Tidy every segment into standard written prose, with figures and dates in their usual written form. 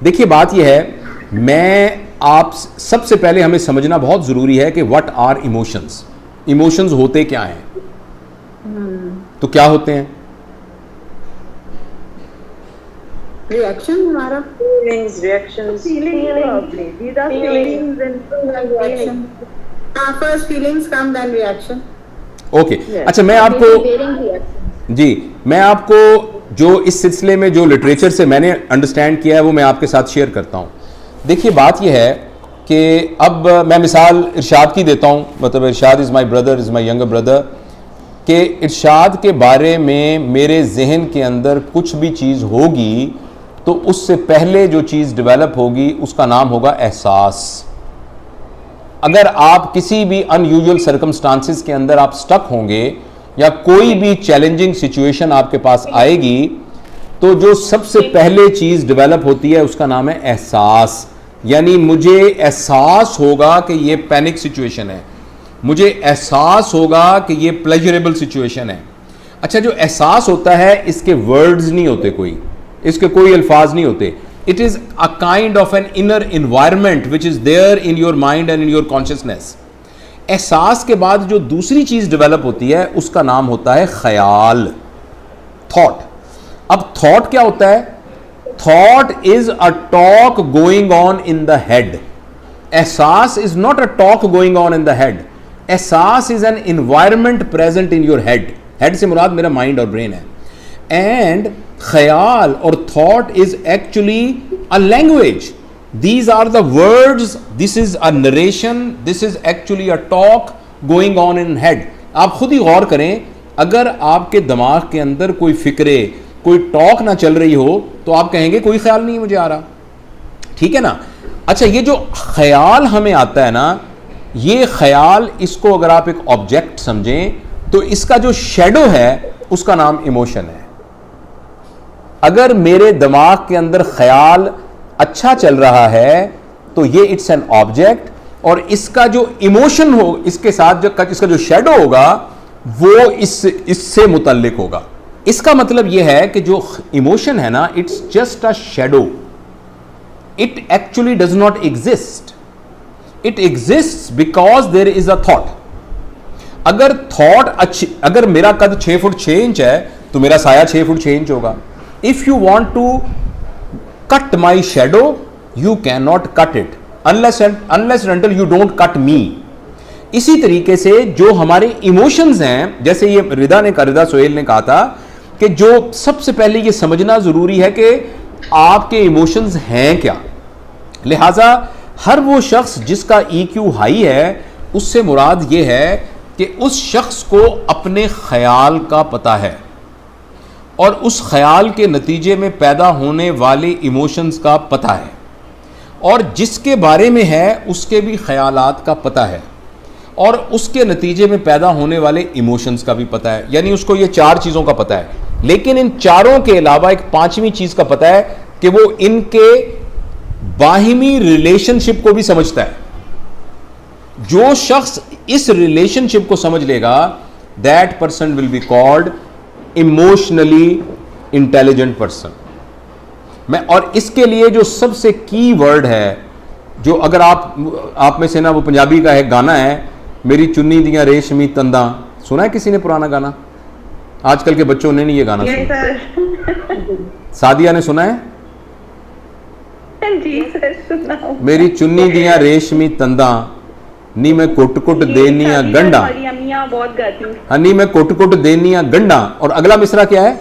देखिए बात यह है, मैं आप सबसे पहले हमें समझना बहुत ज़रूरी है कि व्हाट आर इमोशंस। इमोशंस होते क्या हैं? तो क्या होते हैं? रिएक्शन, हमारा feelings, reactions, these are feelings and reaction. First feelings come, then reaction. Okay अच्छा, मैं आपको जी, मैं आपको जो इस सिलसिले में जो लिटरेचर से मैंने अंडरस्टैंड किया है वो मैं आपके साथ शेयर करता हूँ। देखिए बात यह है कि अब मैं मिसाल इरशाद की देता हूँ, मतलब Irshad is my brother, is my younger brother, कि इरशाद के बारे में मेरे जहन के अंदर कुछ भी चीज़ होगी तो उससे पहले जो चीज़ डेवलप होगी उसका नाम होगा एहसास। अगर आप किसी भी अनयूजुअल सर्कमस्टांसिस के अंदर आप स्टक होंगे या कोई भी चैलेंजिंग सिचुएशन आपके पास आएगी तो जो सबसे पहले चीज़ डेवलप होती है उसका नाम है एहसास। यानी मुझे एहसास होगा कि ये पैनिक सिचुएशन है, मुझे एहसास होगा कि ये प्लेजरेबल सिचुएशन है। अच्छा, जो एहसास होता है इसके वर्ड्स नहीं होते, कोई इसके कोई अल्फाज नहीं होते। It is a kind of an inner environment which is there in your mind and in your consciousness. एहसास के बाद जो दूसरी चीज़ डेवलप होती है उसका नाम होता है ख्याल, थॉट। अब थॉट क्या होता है? Thought is a talk going on in the head. एहसास is not a talk going on in the head. एहसास is an environment present in your head. Head से मुराद मेरा माइंड और ब्रेन है। एंड ख्याल और thought is actually a language. These are the words, this is a narration, this is actually a talk going on in head. आप खुद ही गौर करें, अगर आपके दिमाग के अंदर कोई फिक्रे, कोई टॉक ना चल रही हो तो आप कहेंगे कोई ख्याल नहीं मुझे आ रहा, ठीक है ना। अच्छा, ये जो ख्याल हमें आता है ना, ये ख्याल, इसको अगर आप एक ऑब्जेक्ट समझें तो इसका जो शेडो है उसका नाम इमोशन है। अगर मेरे दिमाग के अंदर ख्याल अच्छा चल रहा है तो ये इट्स एन ऑब्जेक्ट, और इसका जो इमोशन हो, इसके साथ जो इसका जो शेडो होगा वो इससे मुतल्लिक होगा। इसका मतलब ये है कि जो इमोशन है ना, it's just a shadow, it actually does not exist. It exist because there is a thought. अगर थॉट अच्छी, अगर मेरा कद 6 फुट 6 इंच है तो मेरा साया 6 फुट 6 इंच होगा। If you want to cut my shadow, you cannot cut it unless and until you don't cut me. इसी तरीके से जो हमारे इमोशंस हैं, जैसे ये रिदा सोहेल ने कहा था कि जो सबसे पहले ये समझना जरूरी है कि आपके इमोशंस हैं क्या। लिहाजा हर वो शख्स जिसका EQ हाई है उससे मुराद ये है कि उस शख्स को अपने ख्याल का पता है और उस ख्याल के नतीजे में पैदा होने वाले इमोशंस का पता है, और जिसके बारे में है उसके भी ख्यालात का पता है और उसके नतीजे में पैदा होने वाले इमोशंस का भी पता है। यानी उसको ये 4 चीज़ों का पता है, लेकिन इन चारों के अलावा एक 5वीं चीज़ का पता है कि वो इनके बाहिमी रिलेशनशिप को भी समझता है। जो शख्स इस रिलेशनशिप को समझ लेगा, that person will be called emotionally intelligent person. मैं, और इसके लिए जो सबसे की वर्ड है, जो अगर आप में से ना, वो पंजाबी का है गाना है, मेरी चुन्नी दियां रेशमी तंदा, सुना है किसी ने पुराना गाना? आजकल के बच्चों ने नहीं ये गाना सुना। सादिया ने सुना है? जी सर, सुना। मेरी चुन्नी दियां रेशमी तंदा नी मैं कुट कुट देनिया गंडा, बहुत गाती हाँ, नी मैं कुट कुट देनिया गंडा। और अगला मिसरा क्या है?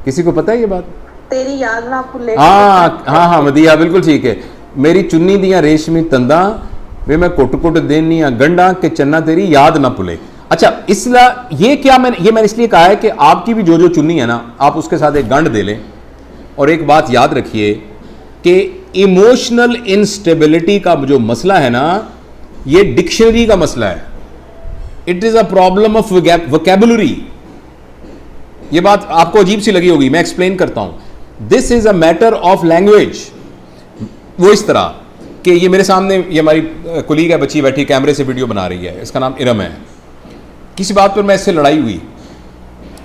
किसी को पता है ये बात? तेरी याद ना भूले। हाँ, मदिया बिल्कुल ठीक है। मेरी चुन्नी दियां रेशमी तंदा वे मैं कुट कुट देनिया गंडा के चन्ना तेरी याद ना भूले। अच्छा, इसलिए ये क्या मैंने इसलिए कहा है कि आपकी भी जो चुन्नी है ना, आप उसके साथ एक गंड दे लें। और एक बात याद रखिए कि इमोशनल इंस्टेबिलिटी का जो मसला है ना, ये डिक्शनरी का मसला है। It is a problem of vocabulary. ये बात आपको अजीब सी लगी होगी, मैं एक्सप्लेन करता हूं। This is a matter of language. वो इस तरह कि ये मेरे सामने, ये हमारी कुलीग है, बच्ची बैठी कैमरे से वीडियो बना रही है, इसका नाम इरम है। किसी बात पर मैं इससे लड़ाई हुई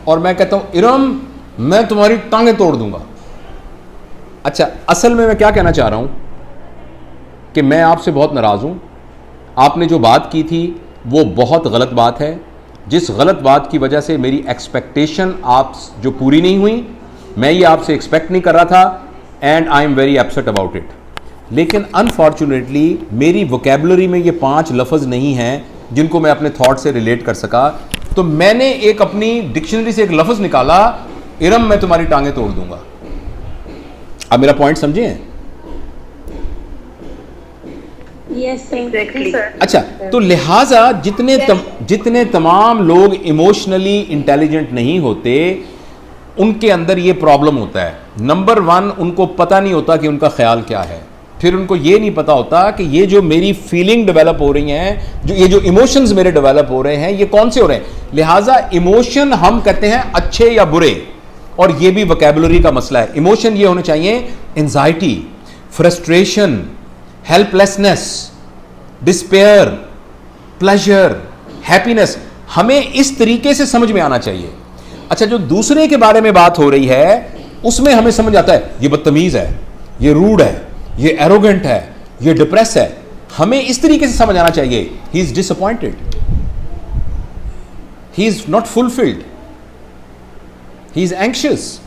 और मैं कहता हूं, इरम मैं तुम्हारी टांगें तोड़ दूंगा। अच्छा, असल में मैं क्या कहना चाह रहा हूं कि मैं आपसे बहुत नाराज़ हूं। आपने जो बात की थी वो बहुत गलत बात है। जिस गलत बात की वजह से मेरी एक्सपेक्टेशन आप जो पूरी नहीं हुई, मैं ये आपसे एक्सपेक्ट नहीं कर रहा था, and I am very upset about it. लेकिन अनफॉर्चुनेटली मेरी वोकेबलरी में ये 5 लफ्ज़ नहीं हैं जिनको मैं अपने थॉट से रिलेट कर सका। तो मैंने एक अपनी डिक्शनरी से एक लफ्ज़ निकाला, इरम मैं तुम्हारी टांगें तोड़ दूंगा। अब मेरा पॉइंट समझे हैं? Yes, exactly, sir. अच्छा, तो लिहाजा जितने तमाम लोग इमोशनली इंटेलिजेंट नहीं होते उनके अंदर ये प्रॉब्लम होता है। नंबर 1, उनको पता नहीं होता कि उनका ख्याल क्या है। फिर उनको ये नहीं पता होता कि ये जो मेरी फीलिंग डेवलप हो रही हैं, ये जो इमोशंस मेरे डेवलप हो रहे हैं, ये कौन से हो रहे हैं। लिहाजा इमोशन हम कहते हैं अच्छे या बुरे, और ये भी वोकैबुलरी का मसला है। इमोशन ये होने चाहिए anxiety, frustration, helplessness, despair, pleasure, happiness. हमें इस तरीके से समझ में आना चाहिए। अच्छा, जो दूसरे के बारे में बात हो रही है उसमें हमें समझ आता है ये बदतमीज है, ये रूड है, ये एरोगेंट है, ये डिप्रेस है। हमें इस तरीके से समझ आना चाहिए, he is disappointed, he is not fulfilled, he is anxious.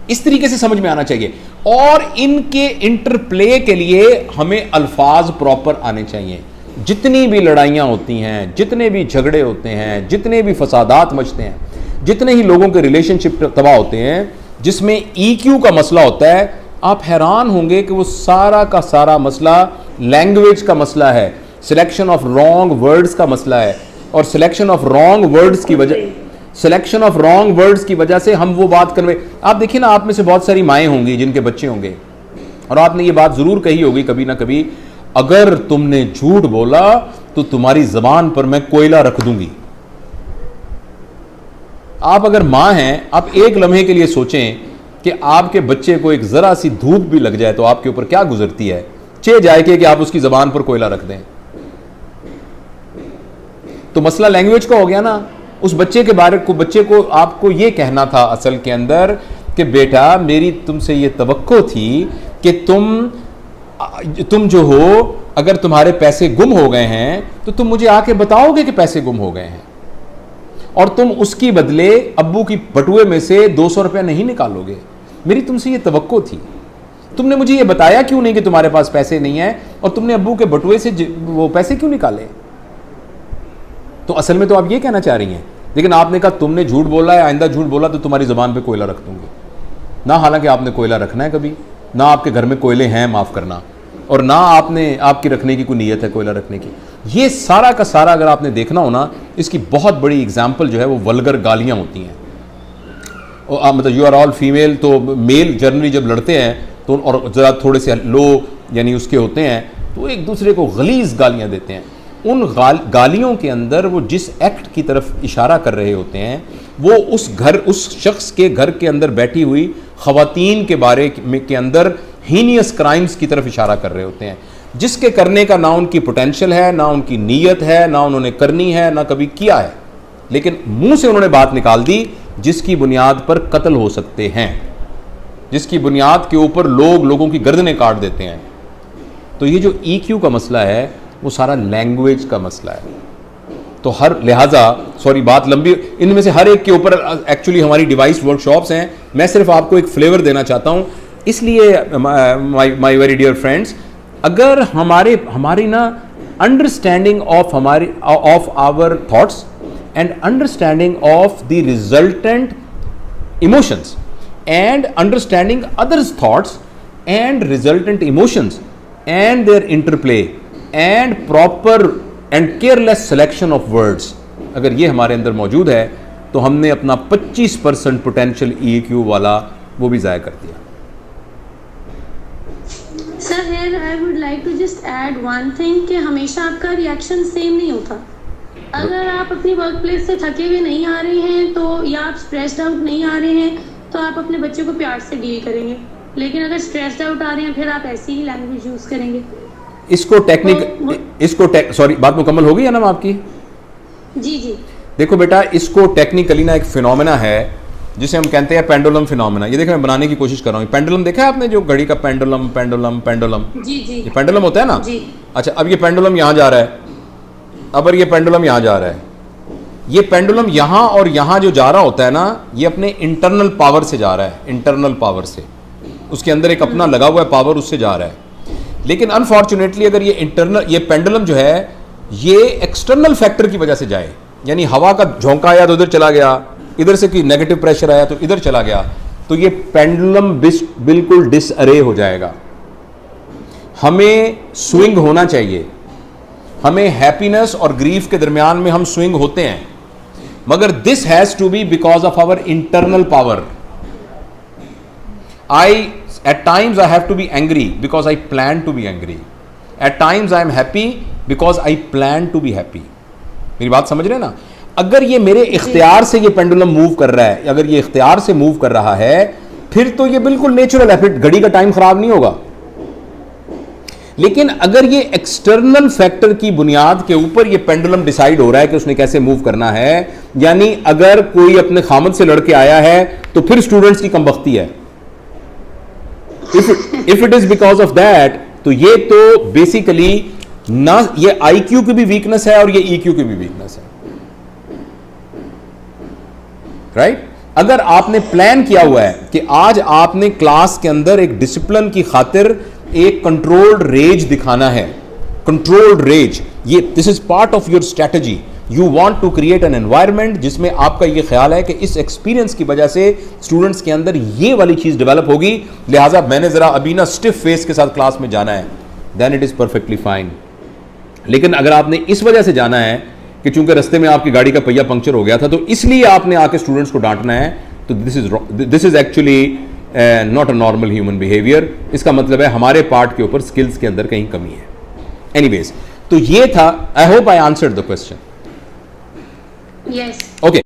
इस तरीके से समझ में आना चाहिए। और इनके इंटरप्ले के लिए हमें अल्फाज प्रॉपर आने चाहिए। जितनी भी लड़ाइयां होती हैं, जितने भी झगड़े होते हैं, जितने भी फसादात मचते हैं, जितने ही लोगों के रिलेशनशिप तबाह होते हैं, जिसमें EQ का मसला होता है, आप हैरान होंगे कि वो सारा का सारा मसला लैंग्वेज का मसला है, सिलेक्शन ऑफ रॉन्ग वर्ड्स का मसला है। और सिलेक्शन ऑफ रॉन्ग वर्ड्स की वजह से हम वो बात करवे। आप देखिए ना, आप में से बहुत सारी माएँ होंगी जिनके बच्चे होंगे, और आपने ये बात ज़रूर कही होगी कभी ना कभी, अगर तुमने झूठ बोला तो तुम्हारी ज़बान पर मैं कोयला रख दूंगी। आप अगर माँ हैं, आप एक लम्हे के लिए सोचें कि आपके बच्चे को एक ज़रा सी धूप भी लग जाए तो आपके ऊपर क्या गुजरती है। चे जाए कि आप उसकी ज़बान पर कोयला रख दें। तो मसला लैंग्वेज का हो गया ना। उस बच्चे को आपको ये कहना था असल के अंदर कि बेटा, मेरी तुमसे ये तवक्को थी कि तुम जो हो, अगर तुम्हारे पैसे गुम हो गए हैं तो तुम मुझे आके बताओगे कि पैसे गुम हो गए हैं, और तुम उसकी बदले अब्बू की बटुए में से 200 रुपया नहीं निकालोगे। मेरी तुमसे ये तवक्को थी। तुमने मुझे ये बताया क्यों नहीं कि तुम्हारे पास पैसे नहीं है, और तुमने अब्बू के बटुए से वो पैसे क्यों निकाले। तो असल में तो आप ये कहना चाह रही हैं, लेकिन आपने कहा तुमने झूठ बोला है, आइंदा झूठ बोला तो तुम्हारी ज़बान पे कोयला रख दूंगी ना। हालांकि आपने कोयला रखना है कभी ना, आपके घर में कोयले हैं, माफ़ करना, और ना आपकी रखने की कोई नीयत है कोयला रखने की। ये सारा का सारा अगर आपने देखना हो ना, इसकी बहुत बड़ी एग्जाम्पल जो है वो वल्गर गालियाँ होती हैं। और मतलब यू आर ऑल फीमेल, तो मेल जनरली जब लड़ते हैं तो और ज़रा थोड़े से लो यानी उसके होते हैं, तो एक दूसरे को गलीज़ गालियाँ देते हैं। उन गालियों के अंदर वो जिस एक्ट की तरफ इशारा कर रहे होते हैं, वो उस शख्स के घर के अंदर बैठी हुई ख़वातीन के बारे में के अंदर हीनियस क्राइम्स की तरफ इशारा कर रहे होते हैं, जिसके करने का ना उनकी पोटेंशियल है, ना उनकी नीयत है, ना उन्होंने करनी है, ना कभी किया है, लेकिन मुंह से उन्होंने बात निकाल दी जिसकी बुनियाद पर कत्ल हो सकते हैं, जिसकी बुनियाद के ऊपर लोगों की गर्दनें काट देते हैं। तो ये जो EQ का मसला है वो सारा लैंग्वेज का मसला है। तो लिहाजा सॉरी बात लंबी, इनमें से हर एक के ऊपर एक्चुअली हमारी डिवाइस वर्कशॉप्स हैं। मैं सिर्फ आपको एक फ्लेवर देना चाहता हूँ। इसलिए माय वेरी डियर फ्रेंड्स, अगर हमारी ना understanding of our thoughts and understanding of the resultant emotions and understanding others thoughts and resultant emotions and their interplay and proper and careless selection of words, अगर ये हमारे अंदर मौजूद है तो हमने अपना 25% पोटेंशियल EQ वाला वो भी ज़ाया कर दिया। Sir here I would like to just add one thing कि हमेशा आपका रिएक्शन सेम नहीं होता। अगर आप अपनी वर्क प्लेस से थके हुए नहीं आ रहे हैं तो, या आप स्ट्रेस्ड आउट नहीं आ रहे हैं तो आप अपने बच्चे को प्यार से डील करेंगे, लेकिन अगर स्ट्रेस्ड आउट आ रहे हैं फिर आप ऐसी ही लैंग्वेज यूज करेंगे। सॉरी बात मुकम्मल हो गई है ना आपकी? जी। देखो बेटा, इसको टेक्निकली ना एक फिनोमेना है जिसे हम कहते हैं पेंडुलम फिनोमेना। ये देखो मैं बनाने की कोशिश कर रहा हूँ। पेंडुलम देखा है आपने, जो घड़ी का पेंडुलम पेंडुलम पेंडुलम, जी जी ये पेंडुलम होता है ना। जी। अच्छा, अब ये पेंडुलम यहाँ जा रहा है, अब ये पेंडुलम यहाँ जा रहा है। ये पेंडुलम यहाँ और यहाँ जो जा रहा होता है ना, ये अपने इंटरनल पावर से जा रहा है, इंटरनल पावर से, उसके अंदर एक अपना लगा हुआ है पावर, उससे जा रहा है। लेकिन अनफॉर्चुनेटली अगर ये पेंडुलम जो है ये एक्सटर्नल फैक्टर की वजह से जाए, यानी हवा का झोंका आया तो उधर चला गया, इधर से कोई नेगेटिव प्रेशर आया तो इधर चला गया, तो ये पेंडुलम बिल्कुल डिसअरे हो जाएगा। हमें स्विंग होना चाहिए, हमें हैप्पीनेस और ग्रीफ के दरमियान में हम स्विंग होते हैं, मगर this has to be because of our internal power. At times I have to be angry because I plan to be angry. At times I am happy because I plan to be happy. मेरी बात समझ रहे हैं ना? अगर ये मेरे इख्तियार से ये पेंडुलम मूव कर रहा है, अगर ये इख्तियार से मूव कर रहा है, फिर तो ये बिल्कुल नेचुरल है, फिर घड़ी का टाइम खराब नहीं होगा। लेकिन अगर ये एक्सटर्नल फैक्टर की बुनियाद के ऊपर ये पेंडुलम डिसाइड हो रहा है कि उसने कैसे मूव करना है, यानी अगर कोई अपने खामद से लड़के आया है तो फिर स्टूडेंट्स की कमबख्ती है। If it is because of that, तो ये तो बेसिकली ना ये IQ की भी वीकनेस है और ये EQ की भी वीकनेस है, राइट? अगर आपने प्लान किया हुआ है कि आज आपने क्लास के अंदर एक डिसिप्लिन की खातिर एक कंट्रोल्ड रेज दिखाना है, कंट्रोल्ड रेज, ये this is part of your strategy. You want to create an environment जिसमें आपका ये ख्याल है कि इस एक्सपीरियंस की वजह से स्टूडेंट्स के अंदर ये वाली चीज डेवलप होगी, लिहाजा मैंने जरा अभी ना स्टिफ फेस के साथ क्लास में जाना है, then it is perfectly fine. लेकिन अगर आपने इस वजह से जाना है कि चूंकि रास्ते में आपकी गाड़ी का पहिया पंक्चर हो गया था तो इसलिए आपने आके स्टूडेंट्स को डांटना है, तो this is actually not a normal human behaviour. इसका मतलब है हमारे पार्ट के ऊपर स्किल्स के अंदर कहीं कमी है। एनीवेज, तो ये था, I hope I answered the question. Yes. Okay.